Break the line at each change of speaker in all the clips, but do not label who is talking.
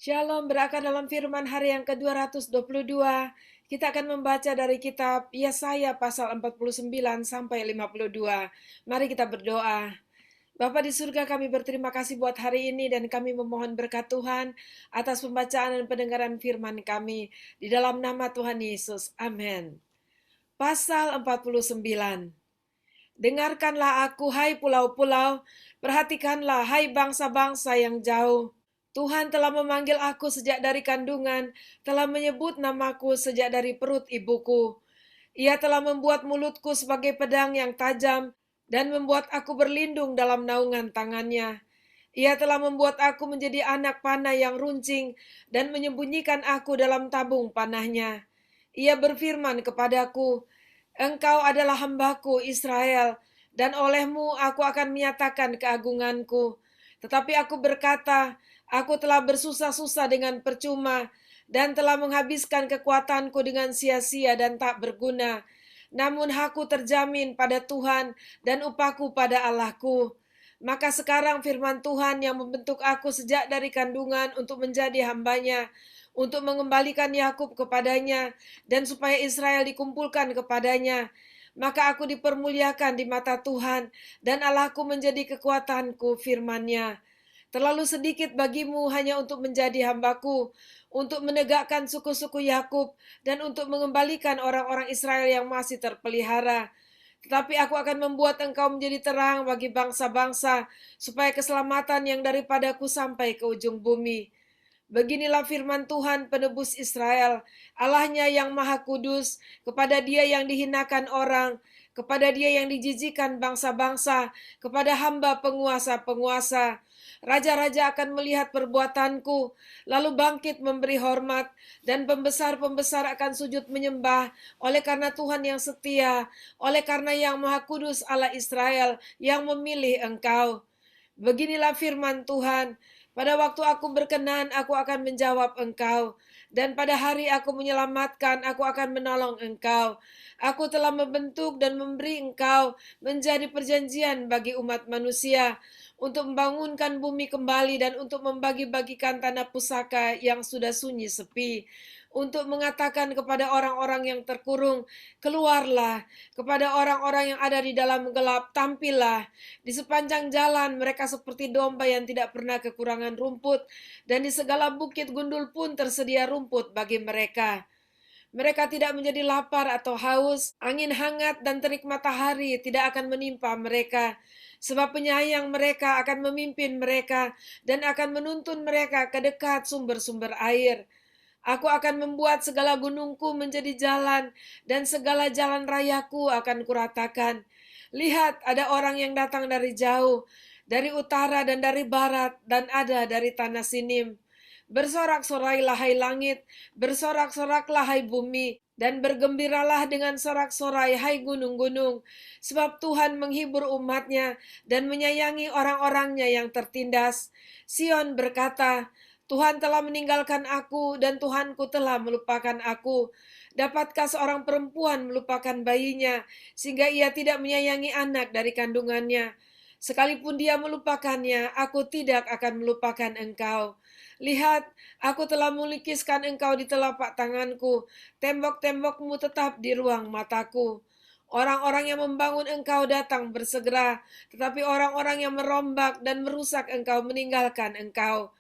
Shalom, berakar dalam firman hari yang ke-222. Kita akan membaca dari kitab Yesaya pasal 49 sampai 52. Mari kita berdoa. Bapa di surga, kami berterima kasih buat hari ini dan kami memohon berkat Tuhan atas pembacaan dan pendengaran firman kami. Di dalam nama Tuhan Yesus. Amin. Pasal 49. Dengarkanlah aku, hai pulau-pulau, perhatikanlah, hai bangsa-bangsa yang jauh. Tuhan telah memanggil aku sejak dari kandungan, telah menyebut namaku sejak dari perut ibuku. Ia telah membuat mulutku sebagai pedang yang tajam dan membuat aku berlindung dalam naungan tangannya. Ia telah membuat aku menjadi anak panah yang runcing dan menyembunyikan aku dalam tabung panahnya. Ia berfirman kepadaku, Engkau adalah hambaku Israel, dan olehmu aku akan menyatakan keagunganku. Tetapi aku berkata, aku telah bersusah-susah dengan percuma, dan telah menghabiskan kekuatanku dengan sia-sia dan tak berguna. Namun hakku terjamin pada Tuhan, dan upahku pada Allahku. Maka sekarang firman Tuhan yang membentuk aku sejak dari kandungan untuk menjadi hambanya, untuk mengembalikan Yakub kepadanya, dan supaya Israel dikumpulkan kepadanya. Maka aku dipermuliakan di mata Tuhan, dan Allahku menjadi kekuatanku, firman-Nya. Terlalu sedikit bagimu hanya untuk menjadi hambaku, untuk menegakkan suku-suku Yakub, dan untuk mengembalikan orang-orang Israel yang masih terpelihara. Tetapi aku akan membuat engkau menjadi terang bagi bangsa-bangsa, supaya keselamatan yang daripadaku sampai ke ujung bumi. Beginilah firman Tuhan penebus Israel, Allahnya yang maha kudus, kepada dia yang dihinakan orang, kepada dia yang dijijikan bangsa-bangsa, kepada hamba penguasa-penguasa. Raja-raja akan melihat perbuatanku, lalu bangkit memberi hormat, dan pembesar-pembesar akan sujud menyembah, oleh karena Tuhan yang setia, oleh karena yang maha kudus Allah Israel, yang memilih engkau. Beginilah firman Tuhan, pada waktu aku berkenan, aku akan menjawab engkau. Dan pada hari aku menyelamatkan, aku akan menolong engkau. Aku telah membentuk dan memberi engkau menjadi perjanjian bagi umat manusia, untuk membangunkan bumi kembali dan untuk membagi-bagikan tanah pusaka yang sudah sunyi sepi, untuk mengatakan kepada orang-orang yang terkurung, keluarlah, kepada orang-orang yang ada di dalam gelap, tampillah. Di sepanjang jalan mereka seperti domba yang tidak pernah kekurangan rumput, dan di segala bukit gundul pun tersedia rumput bagi mereka. Mereka tidak menjadi lapar atau haus, angin hangat dan terik matahari tidak akan menimpa mereka. Sebab penyayang mereka akan memimpin mereka dan akan menuntun mereka ke dekat sumber-sumber air. Aku akan membuat segala gunungku menjadi jalan dan segala jalan rayaku akan kuratakan. Lihat, ada orang yang datang dari jauh, dari utara dan dari barat, dan ada dari tanah Sinim. Bersorak-sorailah hai langit, bersorak-soraklah hai bumi, dan bergembiralah dengan sorak-sorai hai gunung-gunung. Sebab Tuhan menghibur umatnya dan menyayangi orang-orangnya yang tertindas. Sion berkata, Tuhan telah meninggalkan aku dan Tuhanku telah melupakan aku. Dapatkah seorang perempuan melupakan bayinya, sehingga ia tidak menyayangi anak dari kandungannya? Sekalipun dia melupakannya, aku tidak akan melupakan engkau. Lihat, aku telah melukiskan engkau di telapak tanganku, tembok-tembokmu tetap di ruang mataku. Orang-orang yang membangun engkau datang bersegera, tetapi orang-orang yang merombak dan merusak engkau meninggalkan engkau.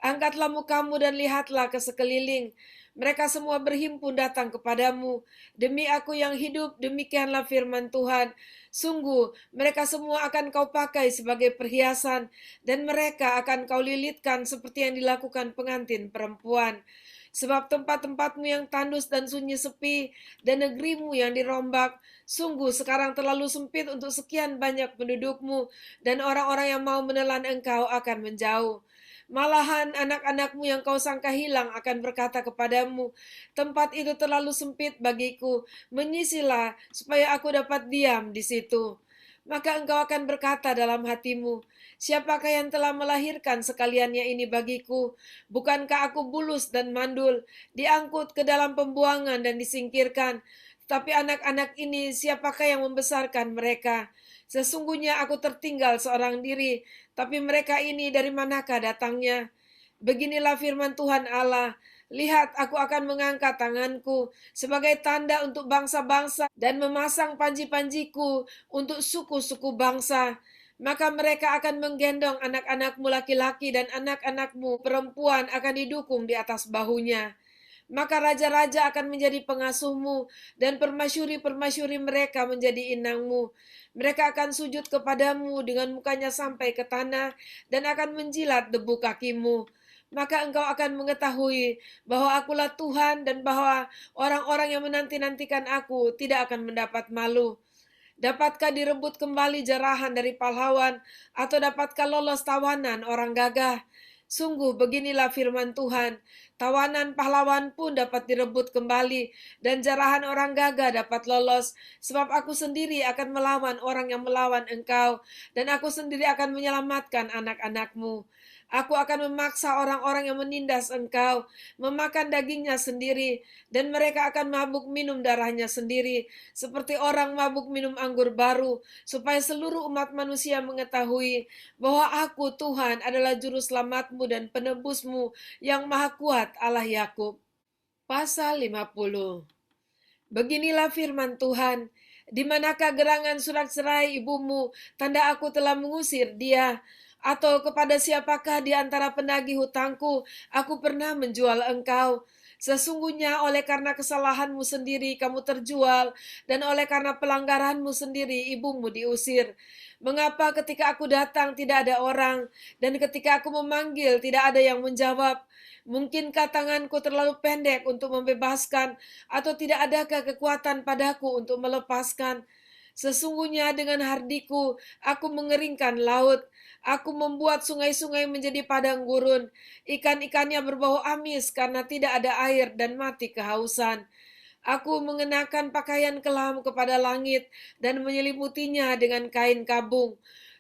Angkatlah mukamu dan lihatlah ke sekeliling. Mereka semua berhimpun datang kepadamu. Demi aku yang hidup, demikianlah firman Tuhan. Sungguh, mereka semua akan kau pakai sebagai perhiasan, dan mereka akan kau lilitkan seperti yang dilakukan pengantin perempuan. Sebab tempat-tempatmu yang tandus dan sunyi sepi, dan negerimu yang dirombak, sungguh sekarang terlalu sempit untuk sekian banyak pendudukmu, dan orang-orang yang mau menelan engkau akan menjauh. Malahan anak-anakmu yang kau sangka hilang akan berkata kepadamu, tempat itu terlalu sempit bagiku, menyisilah supaya aku dapat diam di situ. Maka engkau akan berkata dalam hatimu, siapakah yang telah melahirkan sekaliannya ini bagiku? Bukankah aku bulus dan mandul, diangkut ke dalam pembuangan dan disingkirkan? Tetapi anak-anak ini siapakah yang membesarkan mereka? Sesungguhnya aku tertinggal seorang diri, tapi mereka ini dari manakah datangnya? Beginilah firman Tuhan Allah, lihat, aku akan mengangkat tanganku sebagai tanda untuk bangsa-bangsa dan memasang panji-panjiku untuk suku-suku bangsa. Maka mereka akan menggendong anak-anakmu laki-laki dan anak-anakmu perempuan akan didukung di atas bahunya. Maka raja-raja akan menjadi pengasuhmu dan permasyuri-permasyuri mereka menjadi inangmu. Mereka akan sujud kepadamu dengan mukanya sampai ke tanah dan akan menjilat debu kakimu. Maka engkau akan mengetahui bahwa akulah Tuhan dan bahwa orang-orang yang menanti-nantikan aku tidak akan mendapat malu. Dapatkah direbut kembali jarahan dari pahlawan, atau dapatkah lolos tawanan orang gagah? Sungguh beginilah firman Tuhan, tawanan pahlawan pun dapat direbut kembali, dan jarahan orang gagah dapat lolos, sebab aku sendiri akan melawan orang yang melawan engkau, dan aku sendiri akan menyelamatkan anak-anakmu. Aku akan memaksa orang-orang yang menindas engkau, memakan dagingnya sendiri, dan mereka akan mabuk minum darahnya sendiri, seperti orang mabuk minum anggur baru, supaya seluruh umat manusia mengetahui bahwa aku Tuhan adalah juru selamatmu dan penebusmu yang maha kuat Allah Yakub. Pasal 50. Beginilah firman Tuhan, di manakah gerangan surat cerai ibumu, tanda aku telah mengusir dia? Atau kepada siapakah di antara penagih hutangku aku pernah menjual engkau? Sesungguhnya oleh karena kesalahanmu sendiri kamu terjual, dan oleh karena pelanggaranmu sendiri ibumu diusir. Mengapa ketika aku datang tidak ada orang, dan ketika aku memanggil tidak ada yang menjawab? Mungkinkah tanganku terlalu pendek untuk membebaskan, atau tidak adakah kekuatan padaku untuk melepaskan? Sesungguhnya dengan hardiku aku mengeringkan laut, aku membuat sungai-sungai menjadi padang gurun, ikan-ikannya berbau amis karena tidak ada air dan mati kehausan. Aku mengenakan pakaian kelam kepada langit dan menyelimutinya dengan kain kabung.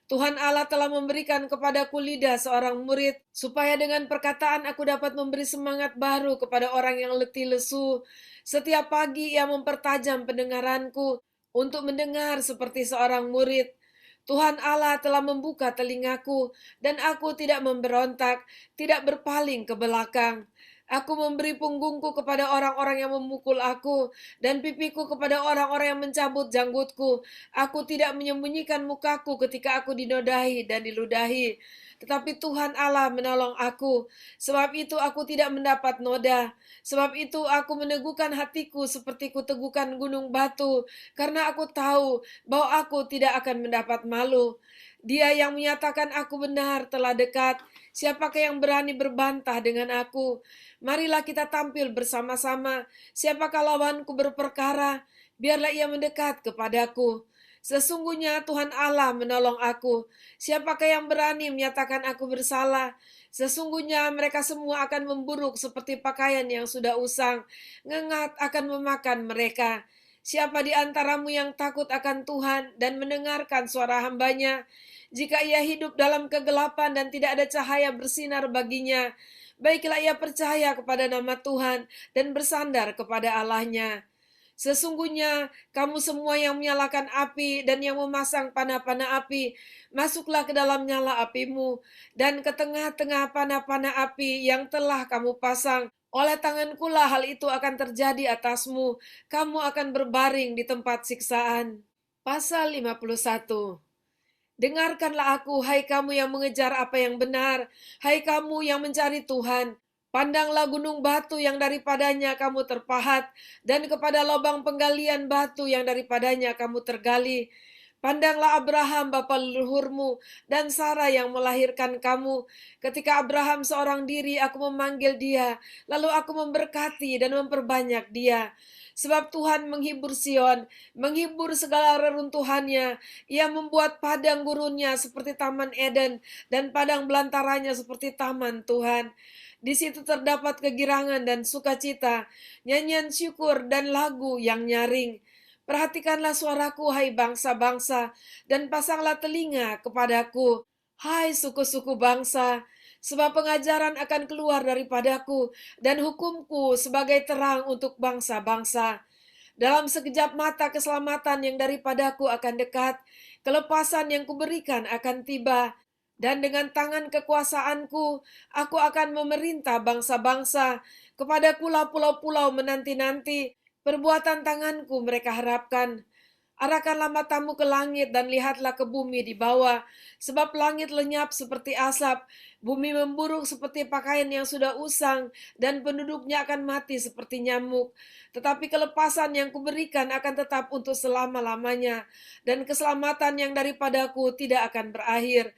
Tuhan Allah telah memberikan kepadaku lidah seorang murid, supaya dengan perkataan aku dapat memberi semangat baru kepada orang yang letih lesu. Setiap pagi ia mempertajam pendengaranku untuk mendengar seperti seorang murid. Tuhan Allah telah membuka telingaku, dan aku tidak memberontak, tidak berpaling ke belakang. Aku memberi punggungku kepada orang-orang yang memukul aku, dan pipiku kepada orang-orang yang mencabut janggutku. Aku tidak menyembunyikan mukaku ketika aku dinodai dan diludahi. Tetapi Tuhan Allah menolong aku, sebab itu aku tidak mendapat noda. Sebab itu aku meneguhkan hatiku seperti kuteguhkan gunung batu, karena aku tahu bahwa aku tidak akan mendapat malu. Dia yang menyatakan aku benar telah dekat. Siapakah yang berani berbantah dengan aku? Marilah kita tampil bersama-sama. Siapakah lawanku berperkara? Biarlah ia mendekat kepadaku. Sesungguhnya Tuhan Allah menolong aku. Siapakah yang berani menyatakan aku bersalah? Sesungguhnya mereka semua akan memburuk seperti pakaian yang sudah usang. Ngengat akan memakan mereka. Siapa di antaramu yang takut akan Tuhan dan mendengarkan suara hambanya? Jika ia hidup dalam kegelapan dan tidak ada cahaya bersinar baginya, baiklah ia percaya kepada nama Tuhan dan bersandar kepada Allahnya. Sesungguhnya kamu semua yang menyalakan api dan yang memasang panah-panah api, masuklah ke dalam nyala apimu, dan ke tengah-tengah panah-panah api yang telah kamu pasang. Oleh tangankulah hal itu akan terjadi atasmu, kamu akan berbaring di tempat siksaan. Pasal 51. Dengarkanlah aku, hai kamu yang mengejar apa yang benar, hai kamu yang mencari Tuhan. Pandanglah gunung batu yang daripadanya kamu terpahat, dan kepada lubang penggalian batu yang daripadanya kamu tergali. Pandanglah Abraham bapa leluhurmu, dan Sarah yang melahirkan kamu. Ketika Abraham seorang diri, aku memanggil dia, lalu aku memberkati dan memperbanyak dia. Sebab Tuhan menghibur Sion, menghibur segala reruntuhannya. Ia membuat padang gurunnya seperti taman Eden, dan padang belantaranya seperti taman Tuhan. Di situ terdapat kegirangan dan sukacita, nyanyian syukur dan lagu yang nyaring. Perhatikanlah suaraku, hai bangsa-bangsa, dan pasanglah telinga kepadaku, hai suku-suku bangsa, sebab pengajaran akan keluar daripadaku, dan hukumku sebagai terang untuk bangsa-bangsa. Dalam sekejap mata keselamatan yang daripadaku akan dekat, kelepasan yang kuberikan akan tiba. Dan dengan tangan kekuasaanku, aku akan memerintah bangsa-bangsa. Kepadakulah pulau-pulau menanti-nanti. Perbuatan tanganku mereka harapkan. Arahkanlah matamu ke langit dan lihatlah ke bumi di bawah. Sebab langit lenyap seperti asap, bumi memburuk seperti pakaian yang sudah usang, dan penduduknya akan mati seperti nyamuk. Tetapi kelepasan yang kuberikan akan tetap untuk selama-lamanya, dan keselamatan yang daripadaku tidak akan berakhir.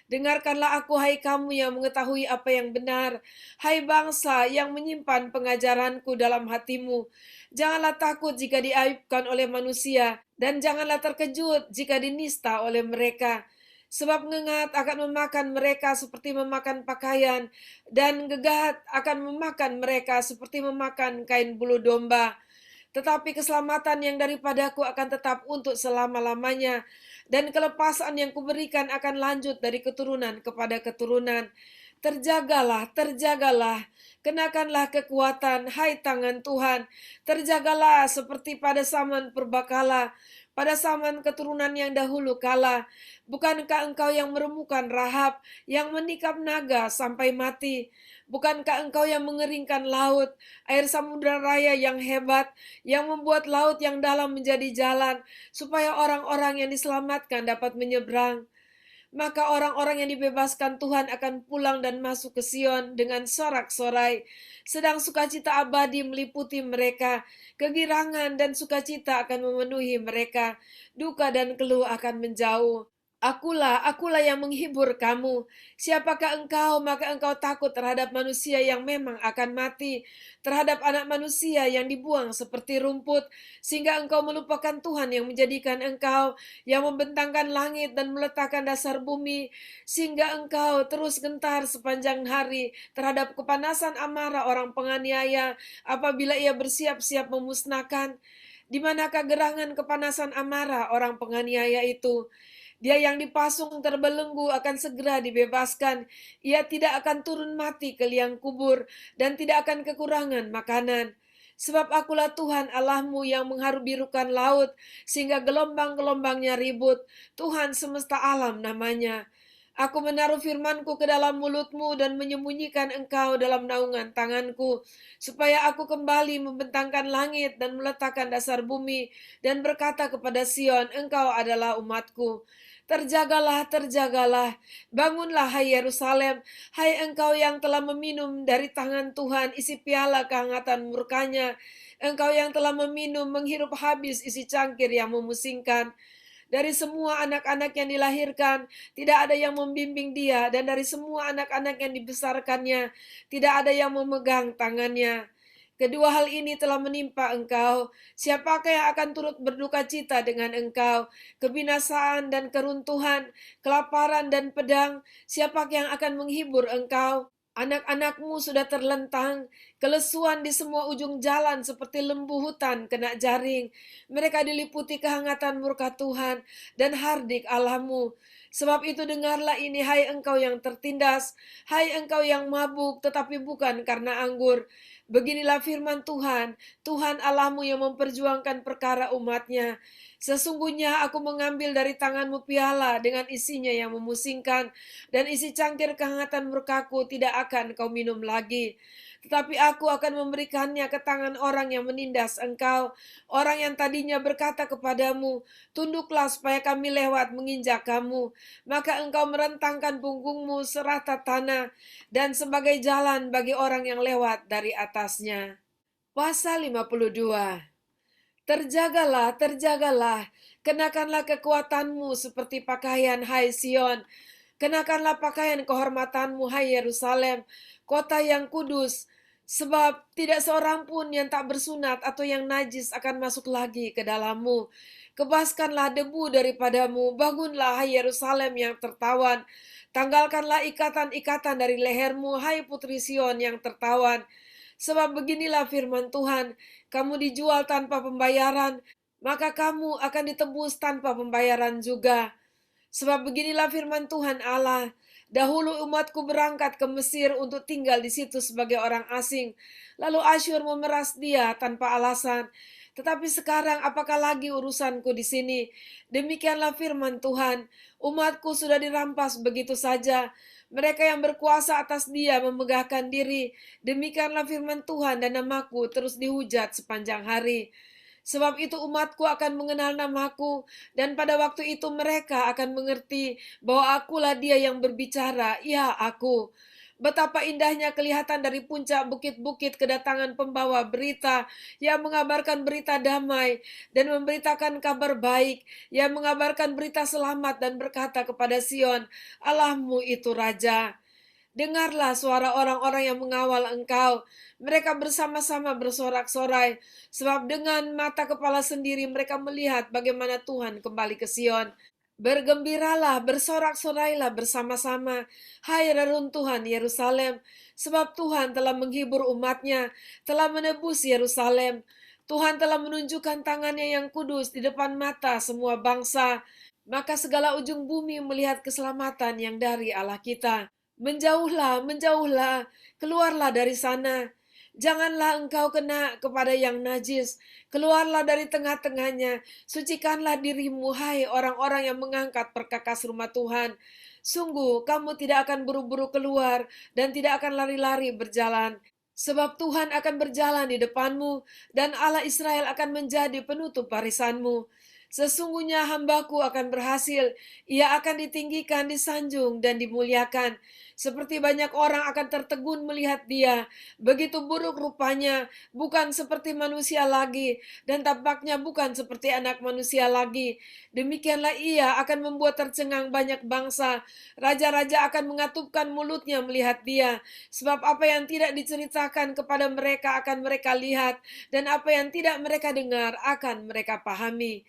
Dengarkanlah aku, hai kamu yang mengetahui apa yang benar, hai bangsa yang menyimpan pengajaranku dalam hatimu. Janganlah takut jika diaibkan oleh manusia, dan janganlah terkejut jika dinista oleh mereka. Sebab ngengat akan memakan mereka seperti memakan pakaian, dan gegahat akan memakan mereka seperti memakan kain bulu domba. Tetapi keselamatan yang daripadaku akan tetap untuk selama-lamanya, dan kelepasan yang kuberikan akan lanjut dari keturunan kepada keturunan. Terjagalah, terjagalah, kenakanlah kekuatan, hai tangan Tuhan. Terjagalah seperti pada zaman purbakala, pada zaman keturunan yang dahulu kala. Bukankah engkau yang meremukan Rahab, yang menikam naga sampai mati? Bukankah engkau yang mengeringkan laut, air samudera raya yang hebat, yang membuat laut yang dalam menjadi jalan, supaya orang-orang yang diselamatkan dapat menyeberang? Maka orang-orang yang dibebaskan Tuhan akan pulang dan masuk ke Sion dengan sorak-sorai. Sedang sukacita abadi meliputi mereka, kegirangan dan sukacita akan memenuhi mereka, duka dan keluh akan menjauh. Akulah yang menghibur kamu. Siapakah engkau, maka engkau takut terhadap manusia yang memang akan mati, terhadap anak manusia yang dibuang seperti rumput, sehingga engkau melupakan Tuhan yang menjadikan engkau, yang membentangkan langit dan meletakkan dasar bumi, sehingga engkau terus gentar sepanjang hari terhadap kepanasan amarah orang penganiaya apabila ia bersiap-siap memusnahkan. Di manakah gerangan kepanasan amarah orang penganiaya itu? Dia yang dipasung terbelenggu akan segera dibebaskan. Ia tidak akan turun mati ke liang kubur dan tidak akan kekurangan makanan. Sebab akulah Tuhan Allahmu yang mengharu-birukan laut sehingga gelombang-gelombangnya ribut. Tuhan semesta alam namanya. Aku menaruh firmanku ke dalam mulutmu dan menyembunyikan engkau dalam naungan tanganku, supaya aku kembali membentangkan langit dan meletakkan dasar bumi, dan berkata kepada Sion, engkau adalah umatku. Terjagalah, terjagalah, bangunlah hai Yerusalem, hai engkau yang telah meminum dari tangan Tuhan isi piala kehangatan murkanya, engkau yang telah meminum menghirup habis isi cangkir yang memusingkan. Dari semua anak-anak yang dilahirkan, tidak ada yang membimbing dia, dan dari semua anak-anak yang dibesarkannya, tidak ada yang memegang tangannya. Kedua hal ini telah menimpa engkau. Siapakah yang akan turut berduka cita dengan engkau? Kebinasaan dan keruntuhan, kelaparan dan pedang, siapakah yang akan menghibur engkau? Anak-anakmu sudah terlentang, kelesuan di semua ujung jalan seperti lembu hutan kena jaring. Mereka diliputi kehangatan murka Tuhan dan hardik Allahmu. Sebab itu dengarlah ini, hai engkau yang tertindas, hai engkau yang mabuk tetapi bukan karena anggur. Beginilah firman Tuhan, Tuhan Allahmu yang memperjuangkan perkara umatnya. Sesungguhnya aku mengambil dari tanganmu piala dengan isinya yang memusingkan, dan isi cangkir kehangatan murkaku tidak akan kau minum lagi. Tetapi aku akan memberikannya ke tangan orang yang menindas engkau, orang yang tadinya berkata kepadamu, tunduklah supaya kami lewat menginjak kamu. Maka engkau merentangkan punggungmu serata tanah, dan sebagai jalan bagi orang yang lewat dari atasnya. Pasal 52. Terjagalah, terjagalah, kenakanlah kekuatanmu seperti pakaian, hai Sion. Kenakanlah pakaian kehormatanmu, hai Yerusalem, kota yang kudus, sebab tidak seorang pun yang tak bersunat atau yang najis akan masuk lagi ke dalammu. Kebaskanlah debu daripadamu, bangunlah, hai Yerusalem yang tertawan. Tanggalkanlah ikatan-ikatan dari lehermu, hai Putri Sion yang tertawan. Sebab beginilah firman Tuhan, kamu dijual tanpa pembayaran, maka kamu akan ditebus tanpa pembayaran juga. Sebab beginilah firman Tuhan Allah, dahulu umatku berangkat ke Mesir untuk tinggal di situ sebagai orang asing. Lalu Asyur memeras dia tanpa alasan. Tetapi sekarang apakah lagi urusanku di sini? Demikianlah firman Tuhan, umatku sudah dirampas begitu saja. Mereka yang berkuasa atas dia memegahkan diri. Demikianlah firman Tuhan dan namaku terus dihujat sepanjang hari. Sebab itu umatku akan mengenal namaku, dan pada waktu itu mereka akan mengerti bahwa akulah dia yang berbicara, ya aku. Betapa indahnya kelihatan dari puncak bukit-bukit kedatangan pembawa berita yang mengabarkan berita damai dan memberitakan kabar baik, yang mengabarkan berita selamat dan berkata kepada Sion, Allahmu itu Raja. Dengarlah suara orang-orang yang mengawal engkau. Mereka bersama-sama bersorak-sorai, sebab dengan mata kepala sendiri mereka melihat bagaimana Tuhan kembali ke Sion. Bergembiralah, bersorak-sorailah bersama-sama, hai reruntuhan Yerusalem, sebab Tuhan telah menghibur umatnya, telah menebus Yerusalem. Tuhan telah menunjukkan tangannya yang kudus di depan mata semua bangsa. Maka segala ujung bumi melihat keselamatan yang dari Allah kita. Menjauhlah, menjauhlah, keluarlah dari sana. Janganlah engkau kena kepada yang najis. Keluarlah dari tengah-tengahnya. Sucikanlah dirimu, hai orang-orang yang mengangkat perkakas rumah Tuhan. Sungguh, kamu tidak akan buru-buru keluar dan tidak akan lari-lari berjalan. Sebab Tuhan akan berjalan di depanmu, dan Allah Israel akan menjadi penutup barisanmu. Sesungguhnya hambaku akan berhasil, ia akan ditinggikan, disanjung, dan dimuliakan. Seperti banyak orang akan tertegun melihat dia, begitu buruk rupanya, bukan seperti manusia lagi, dan tampaknya bukan seperti anak manusia lagi. Demikianlah ia akan membuat tercengang banyak bangsa, raja-raja akan mengatupkan mulutnya melihat dia, sebab apa yang tidak diceritakan kepada mereka akan mereka lihat, dan apa yang tidak mereka dengar akan mereka pahami.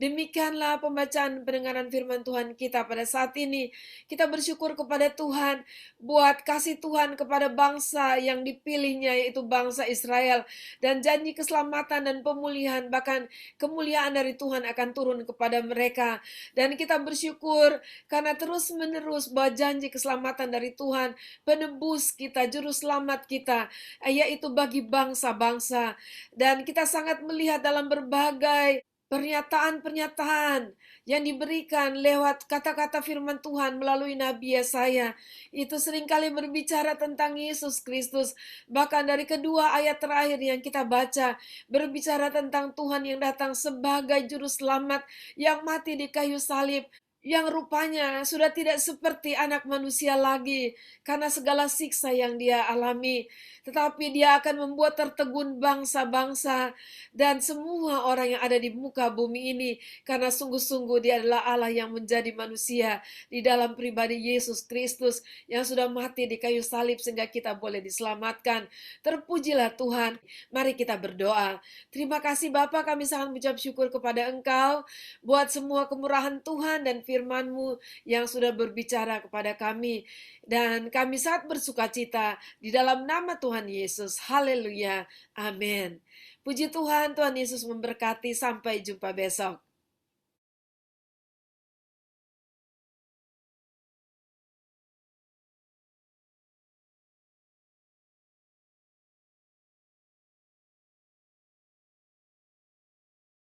Demikianlah pembacaan pendengaran firman Tuhan kita pada saat ini. Kita bersyukur kepada Tuhan buat kasih Tuhan kepada bangsa yang dipilihnya, yaitu bangsa Israel. Dan janji keselamatan dan pemulihan, bahkan kemuliaan dari Tuhan akan turun kepada mereka. Dan kita bersyukur karena terus menerus bahwa janji keselamatan dari Tuhan, penebus kita, juru selamat kita, yaitu bagi bangsa-bangsa. Dan kita sangat melihat dalam berbagai pernyataan-pernyataan yang diberikan lewat kata-kata firman Tuhan melalui Nabi Yesaya. Itu seringkali berbicara tentang Yesus Kristus. Bahkan dari kedua ayat terakhir yang kita baca, berbicara tentang Tuhan yang datang sebagai juru selamat yang mati di kayu salib, yang rupanya sudah tidak seperti anak manusia lagi karena segala siksa yang dia alami. Tetapi dia akan membuat tertegun bangsa-bangsa dan semua orang yang ada di muka bumi ini, karena sungguh-sungguh dia adalah Allah yang menjadi manusia di dalam pribadi Yesus Kristus yang sudah mati di kayu salib sehingga kita boleh diselamatkan. Terpujilah Tuhan. Mari kita berdoa. Terima kasih Bapa, kami sangat mengucap syukur kepada Engkau buat semua kemurahan Tuhan dan firman-Mu yang sudah berbicara kepada kami. Dan kami sangat bersuka cita di dalam nama Tuhan Yesus. Haleluya. Amin. Puji Tuhan, Tuhan Yesus memberkati. Sampai jumpa besok.